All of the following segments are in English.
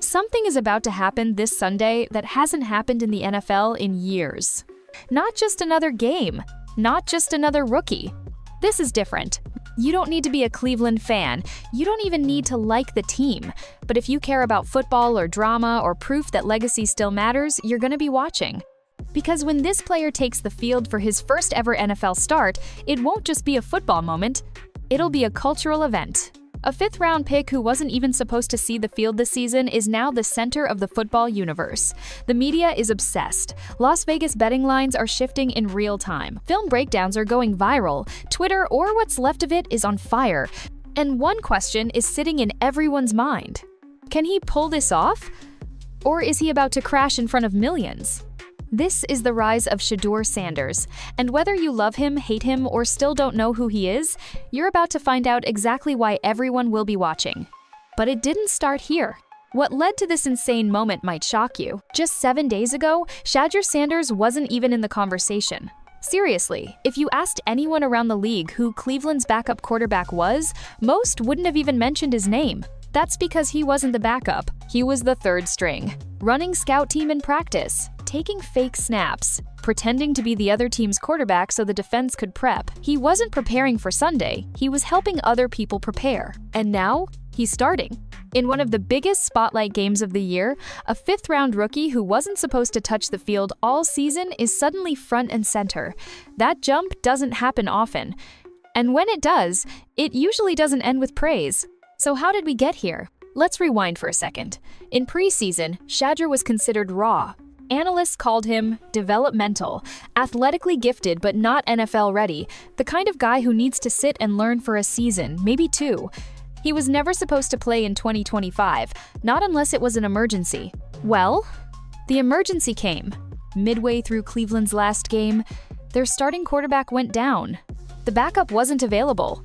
Something is about to happen this Sunday that hasn't happened in the NFL in years. Not just another game, not just another rookie. This is different. You don't need to be a Cleveland fan. You don't even need to like the team. But if you care about football or drama or proof that legacy still matters, you're going to be watching. Because when this player takes the field for his first ever NFL start, it won't just be a football moment. It'll be a cultural event. A fifth-round pick who wasn't even supposed to see the field this season is now the center of the football universe. The media is obsessed. Las Vegas betting lines are shifting in real time. Film breakdowns are going viral. Twitter, or what's left of it, is on fire. And one question is sitting in everyone's mind. Can he pull this off? Or is he about to crash in front of millions? This is the rise of Shadure Sanders, and whether you love him, hate him, or still don't know who he is, you're about to find out exactly why everyone will be watching. But it didn't start here. What led to this insane moment might shock you. Just 7 days ago, Shadure Sanders wasn't even in the conversation. Seriously, if you asked anyone around the league who Cleveland's backup quarterback was, most wouldn't have even mentioned his name. That's because he wasn't the backup. He was the third string, running scout team in practice, taking fake snaps, pretending to be the other team's quarterback so the defense could prep. He wasn't preparing for Sunday, he was helping other people prepare. And now, he's starting. In one of the biggest spotlight games of the year, a fifth-round rookie who wasn't supposed to touch the field all season is suddenly front and center. That jump doesn't happen often. And when it does, it usually doesn't end with praise. So how did we get here? Let's rewind for a second. In preseason, Shadure was considered raw. Analysts called him developmental, athletically gifted but not NFL ready, the kind of guy who needs to sit and learn for a season, maybe two. He was never supposed to play in 2025, not unless it was an emergency. Well, the emergency came. Midway through Cleveland's last game, their starting quarterback went down. The backup wasn't available.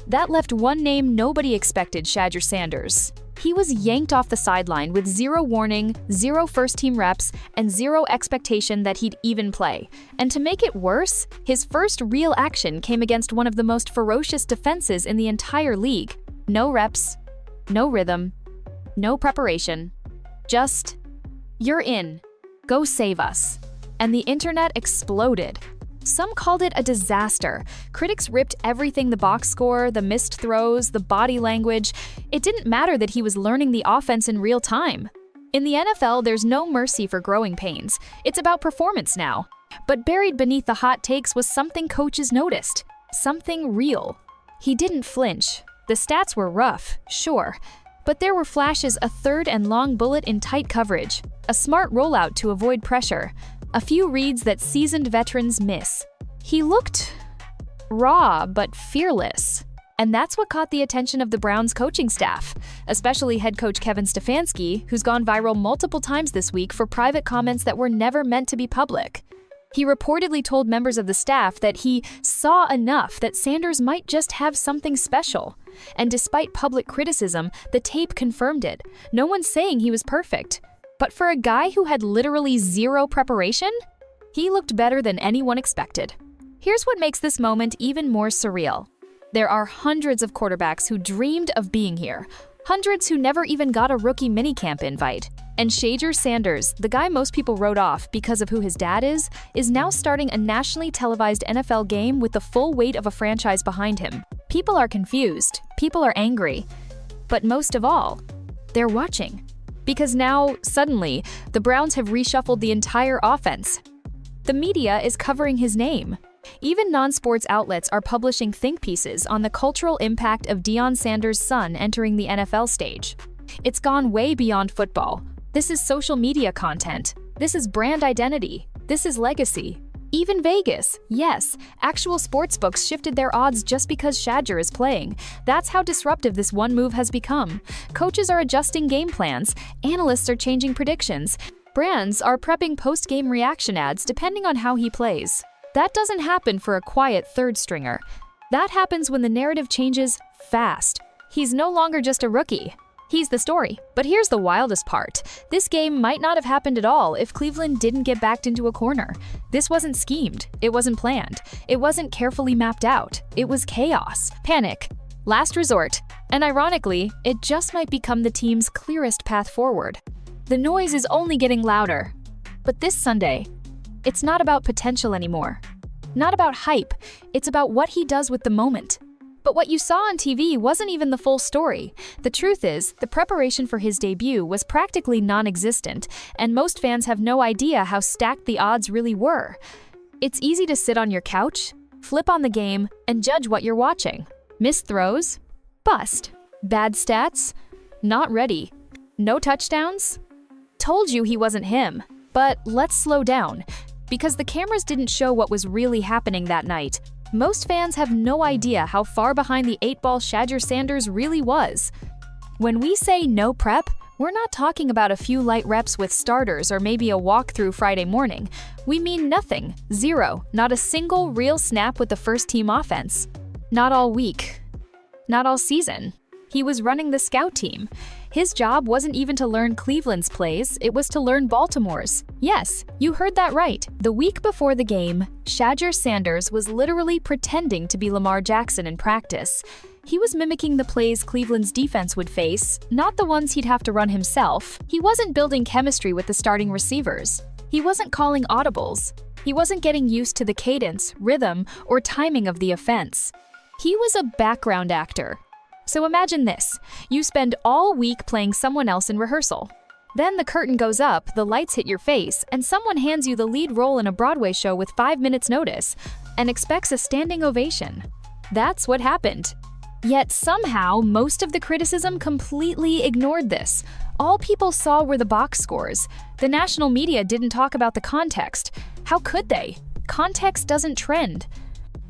That left one name nobody expected: Shadure Sanders. He was yanked off the sideline with zero warning, zero first-team reps, and zero expectation that he'd even play. And to make it worse, his first real action came against one of the most ferocious defenses in the entire league. No reps, no rhythm, no preparation. Just, "You're in. Go save us." And the internet exploded. Some called it a disaster. Critics ripped everything: the box score, the missed throws, the body language. It didn't matter that he was learning the offense in real time. In the NFL, there's no mercy for growing pains. It's about performance now. But buried beneath the hot takes was something coaches noticed. Something real. He didn't flinch. The stats were rough, sure. But there were flashes: a third and long bullet in tight coverage, a smart rollout to avoid pressure, a few reads that seasoned veterans miss. He looked raw but fearless. And that's what caught the attention of the Browns coaching staff, especially head coach Kevin Stefanski, who's gone viral multiple times this week for private comments that were never meant to be public. He reportedly told members of the staff that he saw enough that Sanders might just have something special. And despite public criticism, the tape confirmed it. No one's saying he was perfect. But for a guy who had literally zero preparation, he looked better than anyone expected. Here's what makes this moment even more surreal. There are hundreds of quarterbacks who dreamed of being here, hundreds who never even got a rookie minicamp invite. And Shadure Sanders, the guy most people wrote off because of who his dad is now starting a nationally televised NFL game with the full weight of a franchise behind him. People are confused, people are angry, but most of all, they're watching. Because now, suddenly, the Browns have reshuffled the entire offense. The media is covering his name. Even non-sports outlets are publishing think pieces on the cultural impact of Deion Sanders' son entering the NFL stage. It's gone way beyond football. This is social media content. This is brand identity. This is legacy. Even Vegas, yes, actual sportsbooks shifted their odds just because Shadure is playing. That's how disruptive this one move has become. Coaches are adjusting game plans, analysts are changing predictions, brands are prepping post-game reaction ads depending on how he plays. That doesn't happen for a quiet third stringer. That happens when the narrative changes fast. He's no longer just a rookie. He's the story. But here's the wildest part. This game might not have happened at all if Cleveland didn't get backed into a corner. This wasn't schemed. It wasn't planned. It wasn't carefully mapped out. It was chaos, panic, last resort, and ironically, it just might become the team's clearest path forward. The noise is only getting louder. But this Sunday, it's not about potential anymore. Not about hype, it's about what he does with the moment. But what you saw on TV wasn't even the full story. The truth is, the preparation for his debut was practically non-existent, and most fans have no idea how stacked the odds really were. It's easy to sit on your couch, flip on the game, and judge what you're watching. Missed throws? Bust. Bad stats? Not ready. No touchdowns? Told you he wasn't him. But let's slow down, because the cameras didn't show what was really happening that night. Most fans have no idea how far behind the 8-ball Shadure Sanders really was. When we say no prep, we're not talking about a few light reps with starters or maybe a walkthrough Friday morning. We mean nothing, zero, not a single real snap with the first-team offense. Not all week. Not all season. He was running the scout team. His job wasn't even to learn Cleveland's plays, it was to learn Baltimore's. Yes, you heard that right. The week before the game, Shadure Sanders was literally pretending to be Lamar Jackson in practice. He was mimicking the plays Cleveland's defense would face, not the ones he'd have to run himself. He wasn't building chemistry with the starting receivers. He wasn't calling audibles. He wasn't getting used to the cadence, rhythm, or timing of the offense. He was a background actor. So imagine this, you spend all week playing someone else in rehearsal. Then the curtain goes up, the lights hit your face, and someone hands you the lead role in a Broadway show with 5 minutes notice, and expects a standing ovation. That's what happened. Yet somehow, most of the criticism completely ignored this. All people saw were the box scores. The national media didn't talk about the context. How could they? Context doesn't trend.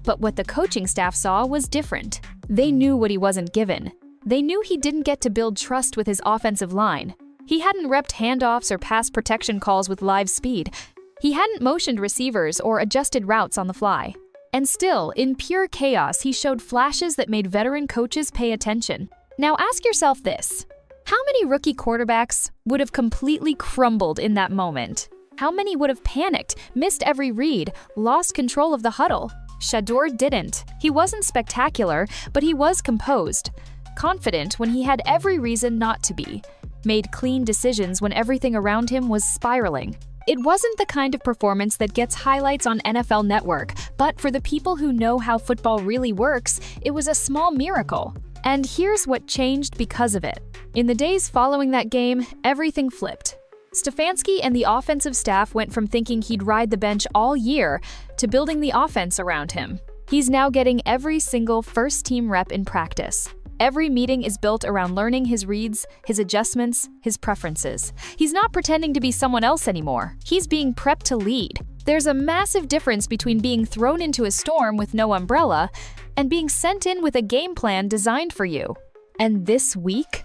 But what the coaching staff saw was different. They knew what he wasn't given. They knew he didn't get to build trust with his offensive line. He hadn't repped handoffs or pass protection calls with live speed. He hadn't motioned receivers or adjusted routes on the fly. And still, in pure chaos, he showed flashes that made veteran coaches pay attention. Now ask yourself this. How many rookie quarterbacks would have completely crumbled in that moment? How many would have panicked, missed every read, lost control of the huddle? Shedeur didn't. He wasn't spectacular, but he was composed. Confident when he had every reason not to be. Made clean decisions when everything around him was spiraling. It wasn't the kind of performance that gets highlights on NFL Network, but for the people who know how football really works, it was a small miracle. And here's what changed because of it. In the days following that game, everything flipped. Stefanski and the offensive staff went from thinking he'd ride the bench all year to building the offense around him. He's now getting every single first-team rep in practice. Every meeting is built around learning his reads, his adjustments, his preferences. He's not pretending to be someone else anymore. He's being prepped to lead. There's a massive difference between being thrown into a storm with no umbrella and being sent in with a game plan designed for you. And this week,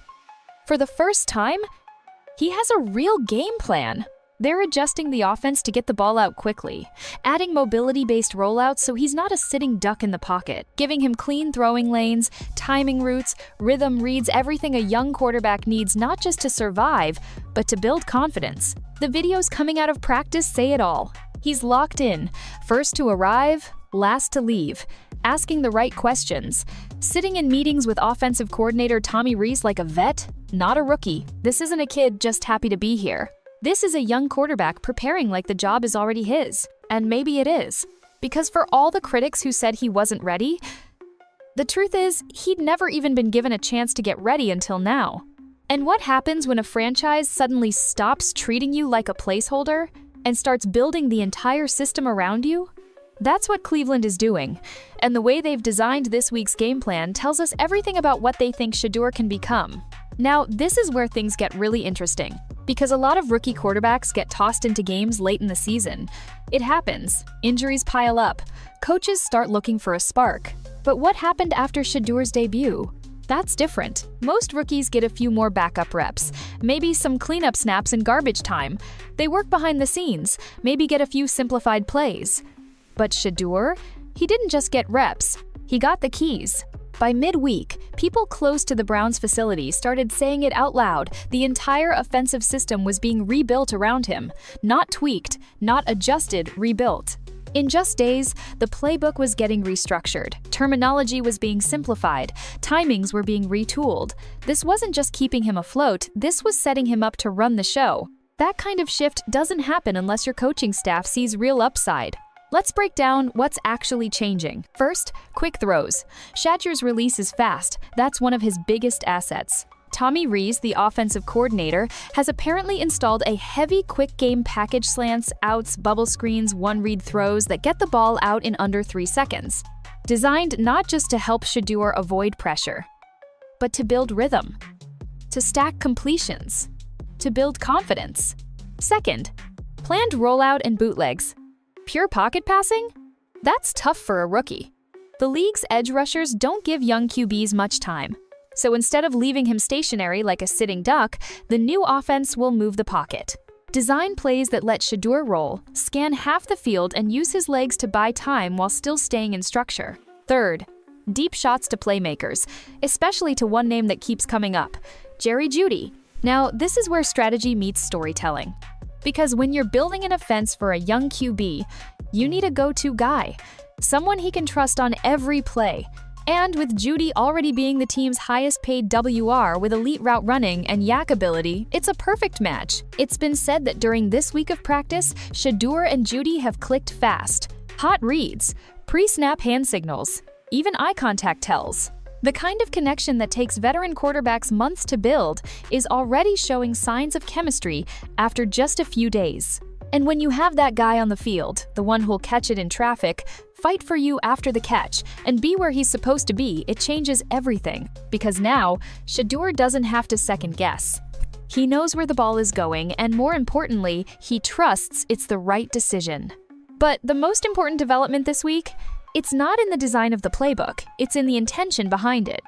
for the first time, he has a real game plan. They're adjusting the offense to get the ball out quickly, adding mobility-based rollouts so he's not a sitting duck in the pocket, giving him clean throwing lanes, timing routes, rhythm reads, everything a young quarterback needs not just to survive, but to build confidence. The videos coming out of practice say it all. He's locked in, first to arrive, last to leave, asking the right questions, sitting in meetings with offensive coordinator Tommy Rees like a vet, not a rookie. This isn't a kid just happy to be here. This is a young quarterback preparing like the job is already his. And maybe it is. Because for all the critics who said he wasn't ready, the truth is, he'd never even been given a chance to get ready until now. And what happens when a franchise suddenly stops treating you like a placeholder and starts building the entire system around you? That's what Cleveland is doing, and the way they've designed this week's game plan tells us everything about what they think Shedeur can become. Now, this is where things get really interesting, because a lot of rookie quarterbacks get tossed into games late in the season. It happens. Injuries pile up. Coaches start looking for a spark. But what happened after Shedeur's debut? That's different. Most rookies get a few more backup reps, maybe some cleanup snaps in garbage time. They work behind the scenes, maybe get a few simplified plays. But Shedeur, he didn't just get reps, he got the keys. By midweek, people close to the Browns facility started saying it out loud. The entire offensive system was being rebuilt around him. Not tweaked, not adjusted, rebuilt. In just days, the playbook was getting restructured, terminology was being simplified, timings were being retooled. This wasn't just keeping him afloat, this was setting him up to run the show. That kind of shift doesn't happen unless your coaching staff sees real upside. Let's break down what's actually changing. First, quick throws. Shadure's release is fast. That's one of his biggest assets. Tommy Rees, the offensive coordinator, has apparently installed a heavy quick game package slants, outs, bubble screens, one-read throws that get the ball out in under 3 seconds. Designed not just to help Shedeur avoid pressure, but to build rhythm, to stack completions, to build confidence. Second, planned rollout and bootlegs. Pure pocket passing? That's tough for a rookie. The league's edge rushers don't give young QBs much time. So instead of leaving him stationary like a sitting duck, the new offense will move the pocket. Design plays that let Shedeur roll, scan half the field, and use his legs to buy time while still staying in structure. Third, deep shots to playmakers, especially to one name that keeps coming up, Jerry Jeudy. Now, this is where strategy meets storytelling. Because when you're building an offense for a young QB, you need a go-to guy, someone he can trust on every play. And with Jeudy already being the team's highest-paid WR with elite route running and yak ability, it's a perfect match. It's been said that during this week of practice, Shedeur and Jeudy have clicked fast. Hot reads, pre-snap hand signals, even eye contact tells. The kind of connection that takes veteran quarterbacks months to build is already showing signs of chemistry after just a few days. And when you have that guy on the field, the one who'll catch it in traffic, fight for you after the catch, and be where he's supposed to be, it changes everything. Because now, Shedeur doesn't have to second guess. He knows where the ball is going, and more importantly, he trusts it's the right decision. But the most important development this week? It's not in the design of the playbook, it's in the intention behind it.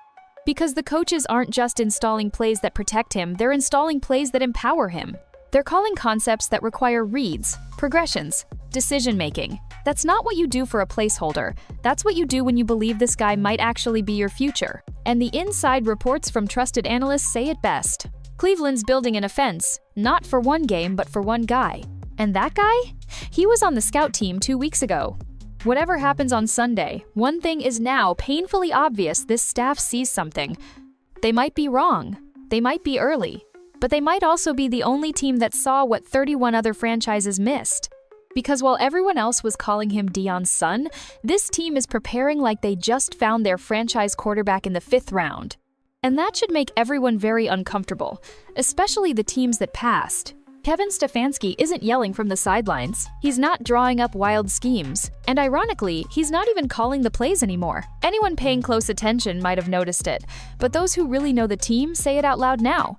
Because the coaches aren't just installing plays that protect him, they're installing plays that empower him. They're calling concepts that require reads, progressions, decision-making. That's not what you do for a placeholder. That's what you do when you believe this guy might actually be your future. And the inside reports from trusted analysts say it best. Cleveland's building an offense, not for one game, but for one guy. And that guy? He was on the scout team 2 weeks ago. Whatever happens on Sunday, one thing is now painfully obvious: this staff sees something. They might be wrong. They might be early. But they might also be the only team that saw what 31 other franchises missed. Because while everyone else was calling him Deion's son, this team is preparing like they just found their franchise quarterback in the 5th round. And that should make everyone very uncomfortable, especially the teams that passed. Kevin Stefanski isn't yelling from the sidelines. He's not drawing up wild schemes. And ironically, he's not even calling the plays anymore. Anyone paying close attention might have noticed it, but those who really know the team say it out loud now.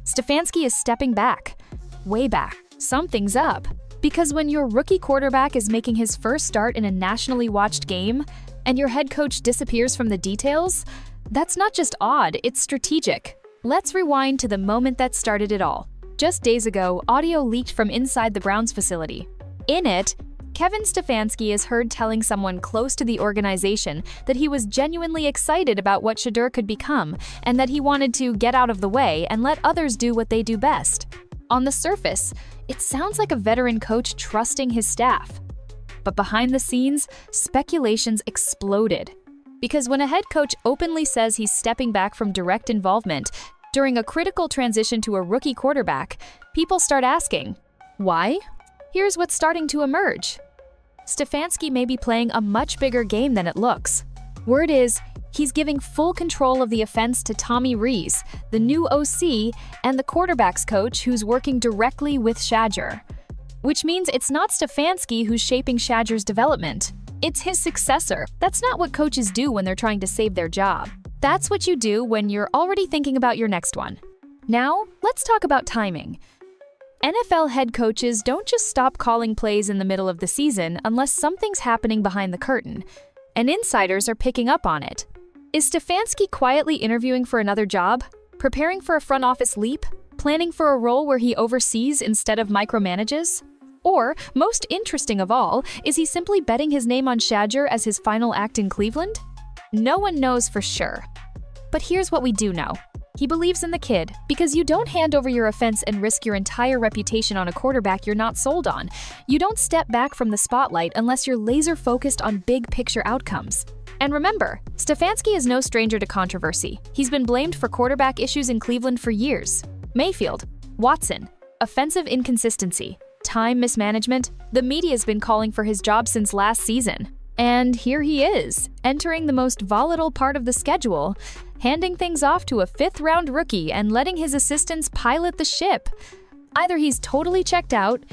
Stefanski is stepping back. Way back. Something's up. Because when your rookie quarterback is making his first start in a nationally watched game, and your head coach disappears from the details, that's not just odd, it's strategic. Let's rewind to the moment that started it all. Just days ago, audio leaked from inside the Browns facility. In it, Kevin Stefanski is heard telling someone close to the organization that he was genuinely excited about what Shedeur could become, and that he wanted to get out of the way and let others do what they do best. On the surface, it sounds like a veteran coach trusting his staff. But behind the scenes, speculations exploded. Because when a head coach openly says he's stepping back from direct involvement during a critical transition to a rookie quarterback, people start asking, why? Here's what's starting to emerge. Stefanski may be playing a much bigger game than it looks. Word is, he's giving full control of the offense to Tommy Rees, the new OC, and the quarterback's coach who's working directly with Shadure. Which means it's not Stefanski who's shaping Shadure's development. It's his successor. That's not what coaches do when they're trying to save their job. That's what you do when you're already thinking about your next one. Now, let's talk about timing. NFL head coaches don't just stop calling plays in the middle of the season unless something's happening behind the curtain, and insiders are picking up on it. Is Stefanski quietly interviewing for another job? Preparing for a front office leap? Planning for a role where he oversees instead of micromanages? Or, most interesting of all, is he simply betting his name on Shadure as his final act in Cleveland? No one knows for sure. But here's what we do know. He believes in the kid because you don't hand over your offense and risk your entire reputation on a quarterback you're not sold on. You don't step back from the spotlight unless you're laser focused on big picture outcomes. And remember, Stefanski is no stranger to controversy. He's been blamed for quarterback issues in Cleveland for years. Mayfield, Watson, offensive inconsistency, time mismanagement. The media's been calling for his job since last season. And here he is, entering the most volatile part of the schedule, handing things off to a fifth-round rookie and letting his assistants pilot the ship. Either he's totally checked out,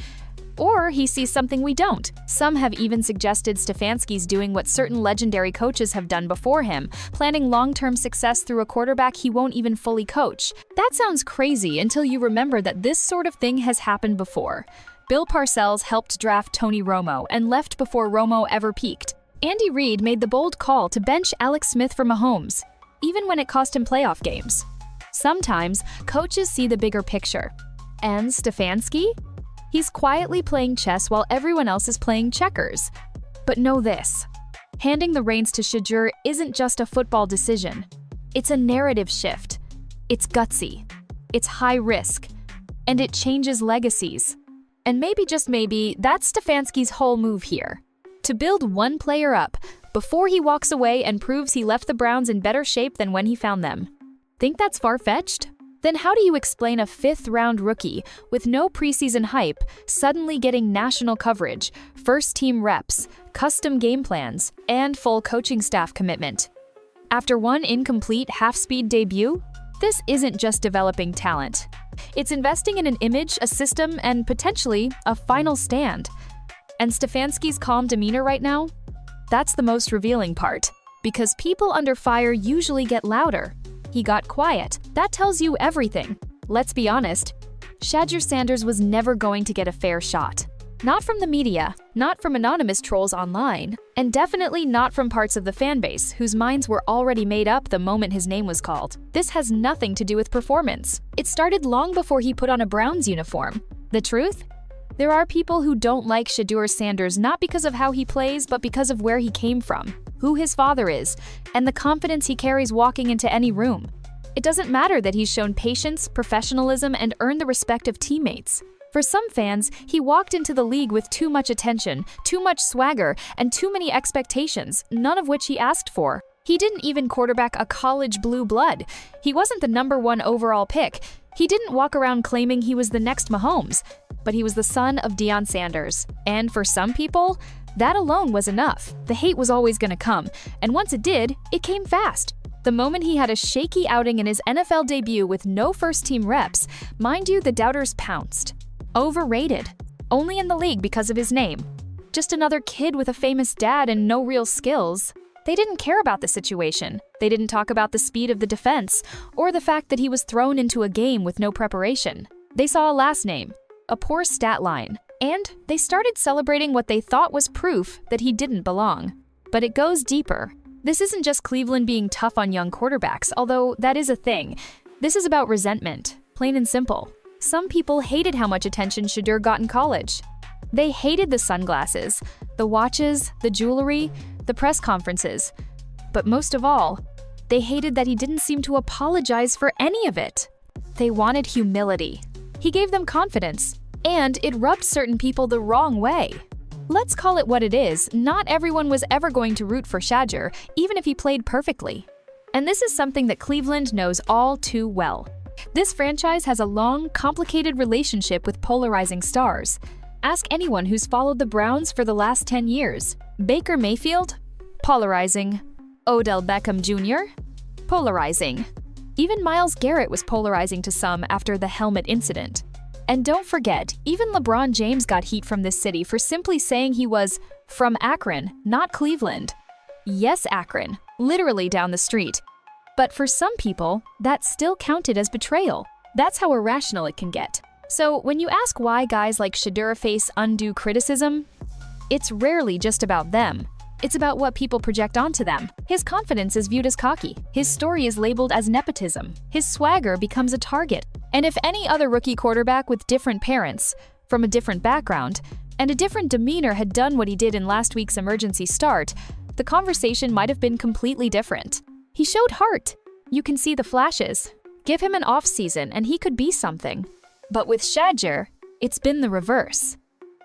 or he sees something we don't. Some have even suggested Stefanski's doing what certain legendary coaches have done before him, planning long-term success through a quarterback he won't even fully coach. That sounds crazy until you remember that this sort of thing has happened before. Bill Parcells helped draft Tony Romo and left before Romo ever peaked. Andy Reid made the bold call to bench Alex Smith for Mahomes, even when it cost him playoff games. Sometimes, coaches see the bigger picture. And Stefanski? He's quietly playing chess while everyone else is playing checkers. But know this, handing the reins to Shedeur isn't just a football decision. It's a narrative shift. It's gutsy. It's high risk. And it changes legacies. And maybe, just maybe, that's Stefanski's whole move here. To build one player up before he walks away and proves he left the Browns in better shape than when he found them. Think that's far-fetched? Then how do you explain a fifth-round rookie with no preseason hype suddenly getting national coverage, first-team reps, custom game plans, and full coaching staff commitment? After one incomplete half-speed debut? This isn't just developing talent. It's investing in an image, a system, and potentially a final stand. And Stefanski's calm demeanor right now? That's the most revealing part, because people under fire usually get louder. He got quiet. That tells you everything. Let's be honest, Shadure Sanders was never going to get a fair shot. Not from the media, not from anonymous trolls online, and definitely not from parts of the fanbase whose minds were already made up the moment his name was called. This has nothing to do with performance. It started long before he put on a Browns uniform. The truth? There are people who don't like Shedeur Sanders not because of how he plays, but because of where he came from, who his father is, and the confidence he carries walking into any room. It doesn't matter that he's shown patience, professionalism, and earned the respect of teammates. For some fans, he walked into the league with too much attention, too much swagger, and too many expectations, none of which he asked for. He didn't even quarterback a college blue blood. He wasn't the #1 overall pick. He didn't walk around claiming he was the next Mahomes, but he was the son of Deion Sanders. And for some people, that alone was enough. The hate was always going to come, and once it did, it came fast. The moment he had a shaky outing in his NFL debut with no first-team reps, mind you, the doubters pounced. Overrated. Only in the league because of his name. Just another kid with a famous dad and no real skills. They didn't care about the situation. They didn't talk about the speed of the defense, or the fact that he was thrown into a game with no preparation. They saw a last name, a poor stat line, and they started celebrating what they thought was proof that he didn't belong. But it goes deeper. This isn't just Cleveland being tough on young quarterbacks, although that is a thing. This is about resentment, plain and simple. Some people hated how much attention Shedeur got in college. They hated the sunglasses, the watches, the jewelry, the press conferences. But most of all, they hated that he didn't seem to apologize for any of it. They wanted humility. He gave them confidence, and it rubbed certain people the wrong way. Let's call it what it is, not everyone was ever going to root for Shadure, even if he played perfectly. And this is something that Cleveland knows all too well. This franchise has a long, complicated relationship with polarizing stars. Ask anyone who's followed the Browns for the last 10 years. Baker Mayfield? Polarizing. Odell Beckham Jr.? Polarizing. Even Myles Garrett was polarizing to some after the helmet incident. And don't forget, even LeBron James got heat from this city for simply saying he was from Akron, not Cleveland. Yes, Akron, literally down the street. But for some people, that still counted as betrayal. That's how irrational it can get. So when you ask why guys like Shedeur face undue criticism, it's rarely just about them. It's about what people project onto them. His confidence is viewed as cocky. His story is labeled as nepotism. His swagger becomes a target. And if any other rookie quarterback with different parents, from a different background, and a different demeanor had done what he did in last week's emergency start, the conversation might have been completely different. He showed heart. You can see the flashes. Give him an off-season and he could be something. But with Shedeur, it's been the reverse.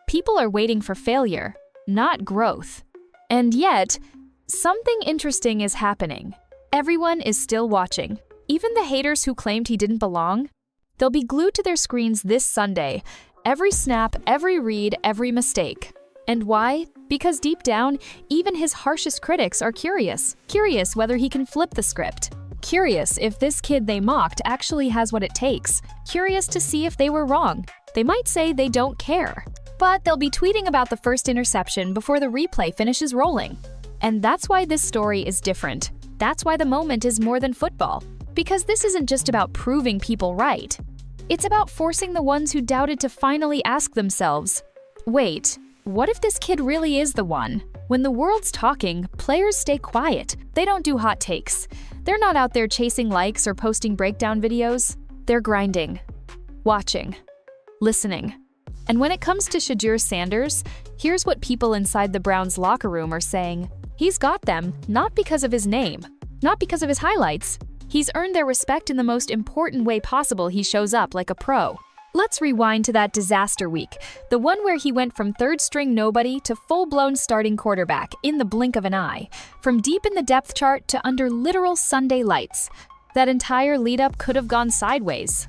People are waiting for failure, not growth. And yet, something interesting is happening. Everyone is still watching. Even the haters who claimed he didn't belong. They'll be glued to their screens this Sunday. Every snap, every read, every mistake. And why? Because deep down, even his harshest critics are curious. Curious whether he can flip the script. Curious if this kid they mocked actually has what it takes. Curious to see if they were wrong. They might say they don't care. But they'll be tweeting about the first interception before the replay finishes rolling. And that's why this story is different. That's why the moment is more than football. Because this isn't just about proving people right. It's about forcing the ones who doubted to finally ask themselves, wait, what if this kid really is the one? When the world's talking, players stay quiet. They don't do hot takes. They're not out there chasing likes or posting breakdown videos. They're grinding, watching, listening. And when it comes to Shadure Sanders, here's what people inside the Browns locker room are saying. He's got them, not because of his name, not because of his highlights. He's earned their respect in the most important way possible. He shows up like a pro. Let's rewind to that disaster week, the one where he went from third-string nobody to full-blown starting quarterback in the blink of an eye, from deep in the depth chart to under literal Sunday lights. That entire lead-up could have gone sideways.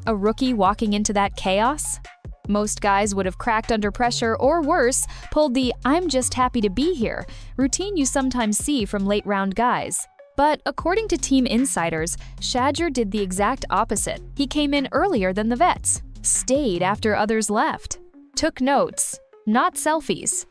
A rookie walking into that chaos? Most guys would have cracked under pressure or worse, pulled the "I'm just happy to be here" routine you sometimes see from late-round guys. But according to team insiders, Shedeur did the exact opposite. He came in earlier than the vets, stayed after others left, took notes, not selfies,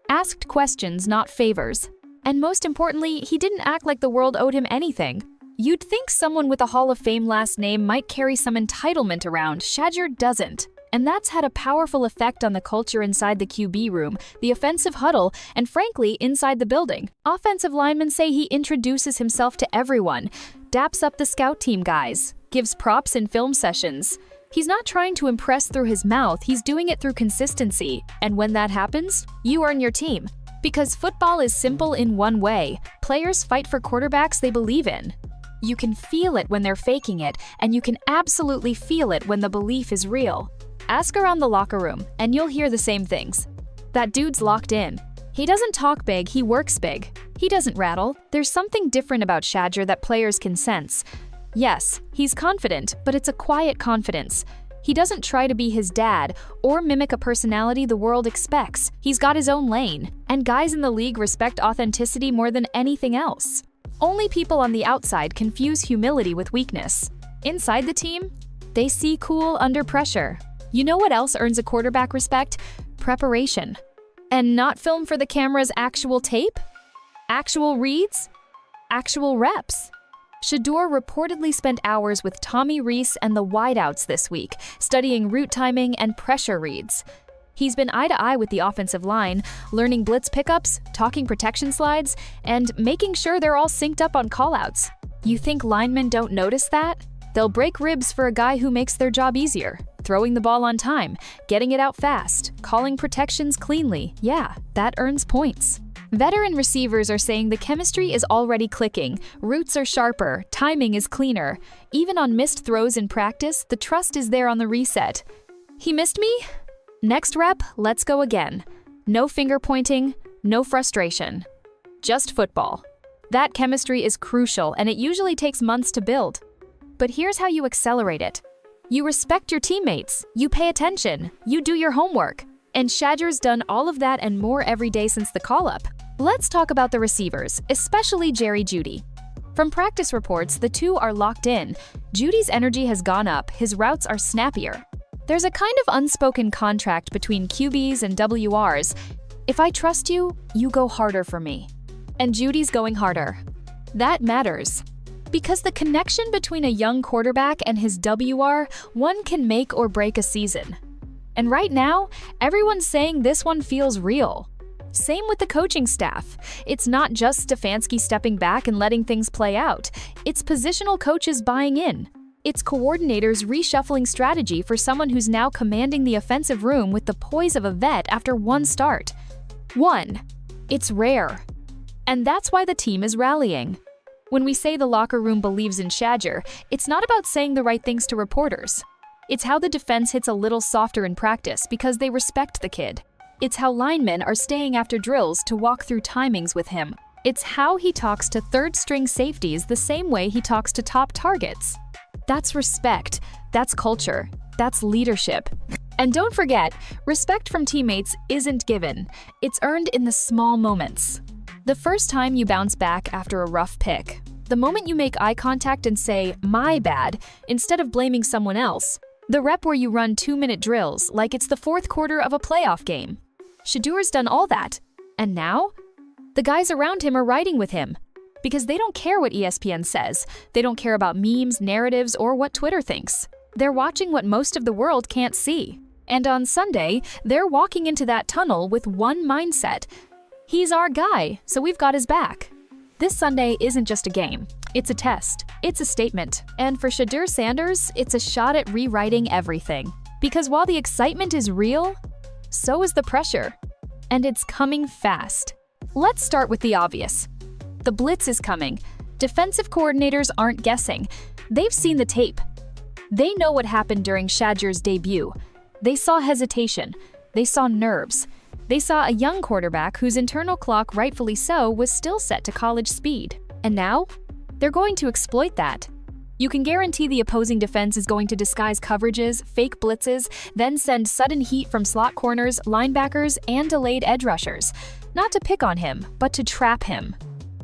asked questions, not favors. And most importantly, he didn't act like the world owed him anything. You'd think someone with a Hall of Fame last name might carry some entitlement around. Shedeur doesn't. And that's had a powerful effect on the culture inside the QB room, the offensive huddle, and frankly, inside the building. Offensive linemen say he introduces himself to everyone, daps up the scout team guys, gives props in film sessions. He's not trying to impress through his mouth, he's doing it through consistency. And when that happens, you earn your team. Because football is simple in one way. Players fight for quarterbacks they believe in. You can feel it when they're faking it, and you can absolutely feel it when the belief is real. Ask around the locker room, and you'll hear the same things. That dude's locked in. He doesn't talk big, he works big. He doesn't rattle. There's something different about Shedeur that players can sense. Yes, he's confident, but it's a quiet confidence. He doesn't try to be his dad or mimic a personality the world expects. He's got his own lane, and guys in the league respect authenticity more than anything else. Only people on the outside confuse humility with weakness. Inside the team, they see cool under pressure. You know what else earns a quarterback respect? Preparation. And not film for the camera's actual tape? Actual reads? Actual reps. Shedeur reportedly spent hours with Tommy Rees and the wideouts this week, studying route timing and pressure reads. He's been eye-to-eye with the offensive line, learning blitz pickups, talking protection slides, and making sure they're all synced up on callouts. You think linemen don't notice that? They'll break ribs for a guy who makes their job easier. Throwing the ball on time, getting it out fast, calling protections cleanly. Yeah, that earns points. Veteran receivers are saying the chemistry is already clicking, routes are sharper, timing is cleaner. Even on missed throws in practice, the trust is there on the reset. He missed me? Next rep, let's go again. No finger pointing, no frustration. Just football. That chemistry is crucial, and it usually takes months to build. But here's how you accelerate it. You respect your teammates, you pay attention, you do your homework. And Shedeur's done all of that and more every day since the call-up. Let's talk about the receivers, especially Jerry Jeudy. From practice reports, the two are locked in. Judy's energy has gone up, his routes are snappier. There's a kind of unspoken contract between QBs and WRs. If I trust you, you go harder for me. And Judy's going harder. That matters. Because the connection between a young quarterback and his WR, one can make or break a season. And right now, everyone's saying this one feels real. Same with the coaching staff. It's not just Stefanski stepping back and letting things play out. It's positional coaches buying in. It's coordinators reshuffling strategy for someone who's now commanding the offensive room with the poise of a vet after one start. It's rare. And that's why the team is rallying. When we say the locker room believes in Shadure, it's not about saying the right things to reporters. It's how the defense hits a little softer in practice because they respect the kid. It's how linemen are staying after drills to walk through timings with him. It's how he talks to third-string safeties the same way he talks to top targets. That's respect, that's culture, that's leadership. And don't forget, respect from teammates isn't given. It's earned in the small moments. The first time you bounce back after a rough pick. The moment you make eye contact and say, "my bad," instead of blaming someone else. The rep where you run 2-minute drills like it's the fourth quarter of a playoff game. Shedeur's done all that. And now? The guys around him are riding with him. Because they don't care what ESPN says. They don't care about memes, narratives, or what Twitter thinks. They're watching what most of the world can't see. And on Sunday, they're walking into that tunnel with one mindset. He's our guy, so we've got his back. This Sunday isn't just a game. It's a test. It's a statement. And for Shadure Sanders, it's a shot at rewriting everything. Because while the excitement is real, so is the pressure. And it's coming fast. Let's start with the obvious. The Blitz is coming. Defensive coordinators aren't guessing. They've seen the tape. They know what happened during Shadure's debut. They saw hesitation. They saw nerves. They saw a young quarterback whose internal clock, rightfully so, was still set to college speed. And now, they're going to exploit that. You can guarantee the opposing defense is going to disguise coverages, fake blitzes, then send sudden heat from slot corners, linebackers, and delayed edge rushers. Not to pick on him, but to trap him.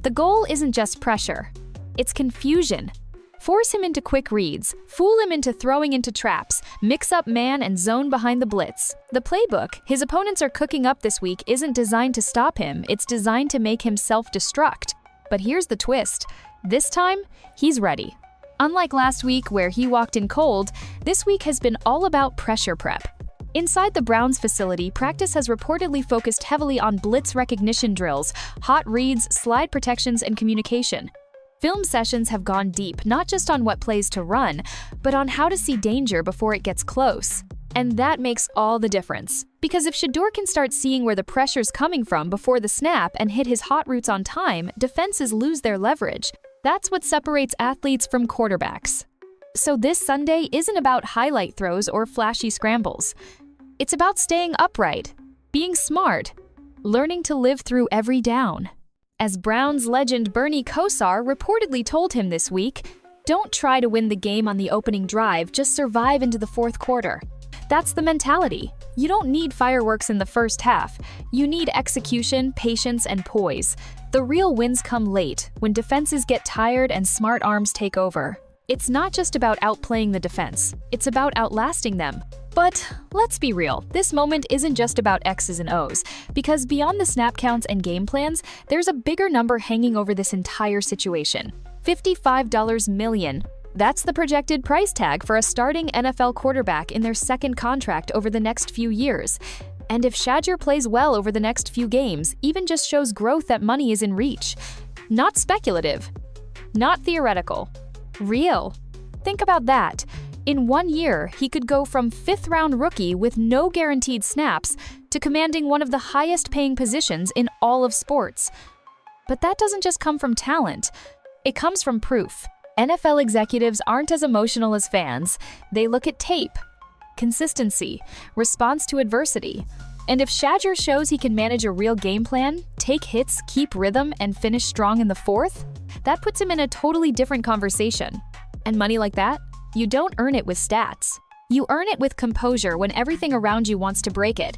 The goal isn't just pressure. It's confusion. Force him into quick reads, fool him into throwing into traps, mix up man and zone behind the blitz. The playbook his opponents are cooking up this week isn't designed to stop him, it's designed to make him self-destruct. But here's the twist. This time, he's ready. Unlike last week where he walked in cold, this week has been all about pressure prep. Inside the Browns facility, practice has reportedly focused heavily on blitz recognition drills, hot reads, slide protections, and communication. Film sessions have gone deep, not just on what plays to run, but on how to see danger before it gets close. And that makes all the difference. Because if Shedeur can start seeing where the pressure's coming from before the snap and hit his hot routes on time, defenses lose their leverage. That's what separates athletes from quarterbacks. So this Sunday isn't about highlight throws or flashy scrambles. It's about staying upright, being smart, learning to live through every down. As Browns legend Bernie Kosar reportedly told him this week, don't try to win the game on the opening drive, just survive into the fourth quarter. That's the mentality. You don't need fireworks in the first half. You need execution, patience, and poise. The real wins come late, when defenses get tired and smart arms take over. It's not just about outplaying the defense. It's about outlasting them. But let's be real, this moment isn't just about X's and O's, because beyond the snap counts and game plans, there's a bigger number hanging over this entire situation. $55 million. That's the projected price tag for a starting NFL quarterback in their second contract over the next few years. And if Shadure plays well over the next few games, even just shows growth that money is in reach. Not speculative. Not theoretical. Real. Think about that. In 1 year, he could go from fifth-round rookie with no guaranteed snaps to commanding one of the highest-paying positions in all of sports. But that doesn't just come from talent. It comes from proof. NFL executives aren't as emotional as fans. They look at tape, consistency, response to adversity. And if Shadure shows he can manage a real game plan, take hits, keep rhythm, and finish strong in the fourth, that puts him in a totally different conversation. And money like that? You don't earn it with stats. You earn it with composure when everything around you wants to break it.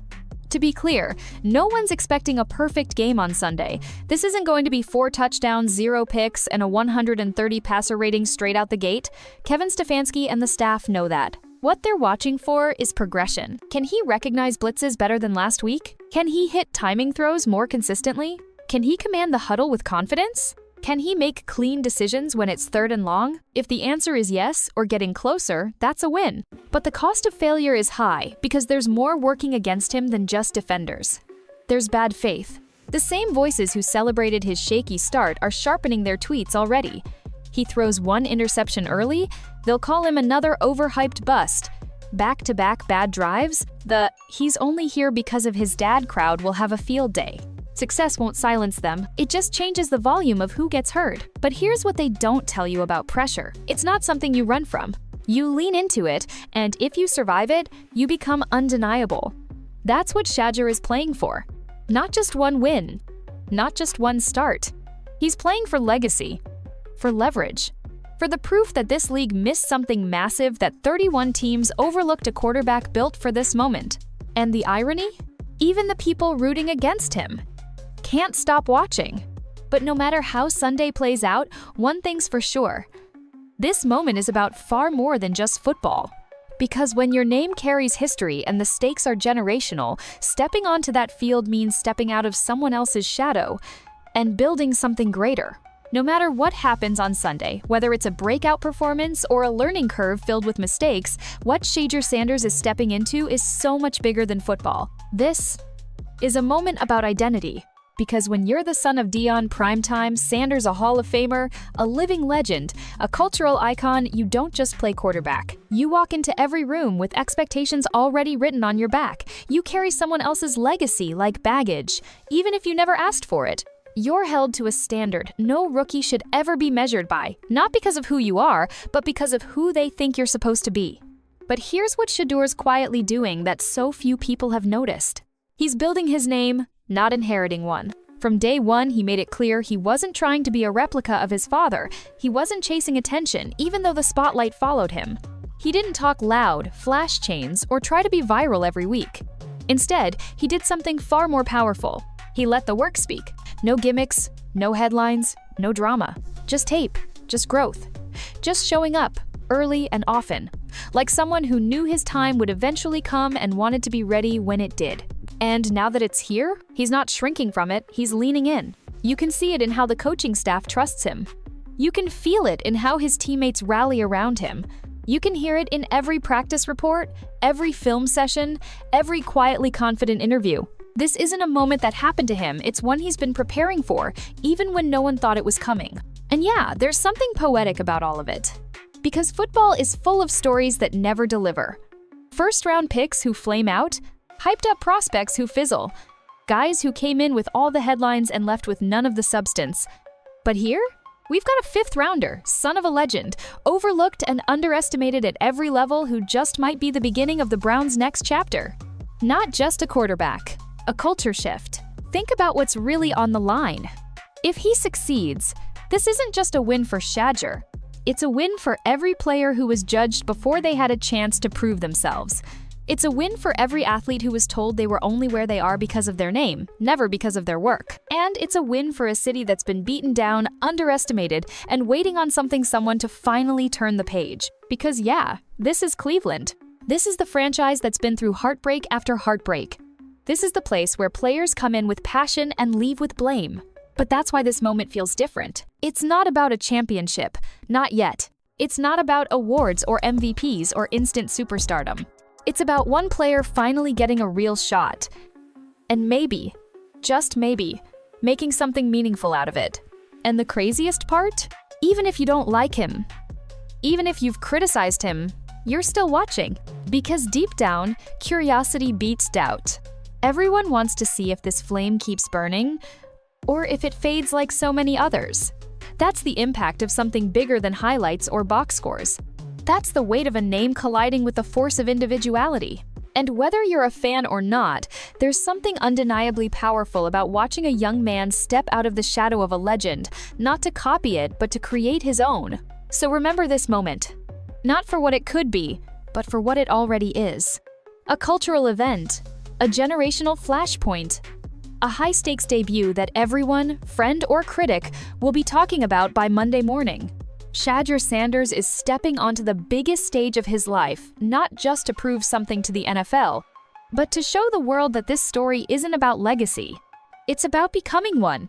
To be clear, no one's expecting a perfect game on Sunday. This isn't going to be 4 touchdowns, 0 picks, and a 130 passer rating straight out the gate. Kevin Stefanski and the staff know that. What they're watching for is progression. Can he recognize blitzes better than last week? Can he hit timing throws more consistently? Can he command the huddle with confidence? Can he make clean decisions when it's 3rd and long? If the answer is yes, or getting closer, that's a win. But the cost of failure is high because there's more working against him than just defenders. There's bad faith. The same voices who celebrated his shaky start are sharpening their tweets already. He throws 1 interception early, they'll call him another overhyped bust. Back-to-back bad drives, the "he's only here because of his dad" crowd will have a field day. Success won't silence them, it just changes the volume of who gets heard. But here's what they don't tell you about pressure. It's not something you run from. You lean into it, and if you survive it, you become undeniable. That's what Shadure is playing for. Not just one win, not just one start. He's playing for legacy, for leverage, for the proof that this league missed something massive, that 31 teams overlooked a quarterback built for this moment. And the irony? Even the people rooting against him can't stop watching. But no matter how Sunday plays out, one thing's for sure. This moment is about far more than just football. Because when your name carries history and the stakes are generational, stepping onto that field means stepping out of someone else's shadow and building something greater. No matter what happens on Sunday, whether it's a breakout performance or a learning curve filled with mistakes, what Shadure Sanders is stepping into is so much bigger than football. This is a moment about identity. Because when you're the son of Deion primetime, Sanders a Hall of Famer, a living legend, a cultural icon, you don't just play quarterback. You walk into every room with expectations already written on your back. You carry someone else's legacy like baggage, even if you never asked for it. You're held to a standard no rookie should ever be measured by, not because of who you are, but because of who they think you're supposed to be. But here's what Shedeur's quietly doing that so few people have noticed. He's building his name, not inheriting one. From day one, he made it clear he wasn't trying to be a replica of his father. He wasn't chasing attention, even though the spotlight followed him. He didn't talk loud, flash chains, or try to be viral every week. Instead, he did something far more powerful. He let the work speak. No gimmicks, no headlines, no drama. Just tape, just growth. Just showing up, early and often. Like someone who knew his time would eventually come and wanted to be ready when it did. And now that it's here, he's not shrinking from it, he's leaning in. You can see it in how the coaching staff trusts him. You can feel it in how his teammates rally around him. You can hear it in every practice report, every film session, every quietly confident interview. This isn't a moment that happened to him, it's one he's been preparing for, even when no one thought it was coming. And yeah, there's something poetic about all of it. Because football is full of stories that never deliver. First-round picks who flame out, hyped-up prospects who fizzle, guys who came in with all the headlines and left with none of the substance. But here, we've got a fifth-rounder, son of a legend, overlooked and underestimated at every level who just might be the beginning of the Browns' next chapter. Not just a quarterback. A culture shift. Think about what's really on the line. If he succeeds, this isn't just a win for Shadure. It's a win for every player who was judged before they had a chance to prove themselves. It's a win for every athlete who was told they were only where they are because of their name, never because of their work. And it's a win for a city that's been beaten down, underestimated, and waiting on someone to finally turn the page. Because yeah, this is Cleveland. This is the franchise that's been through heartbreak after heartbreak. This is the place where players come in with passion and leave with blame. But that's why this moment feels different. It's not about a championship, not yet. It's not about awards or MVPs or instant superstardom. It's about one player finally getting a real shot. And maybe, just maybe, making something meaningful out of it. And the craziest part? Even if you don't like him, even if you've criticized him, you're still watching. Because deep down, curiosity beats doubt. Everyone wants to see if this flame keeps burning, or if it fades like so many others. That's the impact of something bigger than highlights or box scores. That's the weight of a name colliding with the force of individuality. And whether you're a fan or not, there's something undeniably powerful about watching a young man step out of the shadow of a legend, not to copy it, but to create his own. So remember this moment. Not for what it could be, but for what it already is. A cultural event. A generational flashpoint. A high-stakes debut that everyone, friend or critic, will be talking about by Monday morning. Shadure Sanders is stepping onto the biggest stage of his life, not just to prove something to the NFL, but to show the world that this story isn't about legacy. It's about becoming one.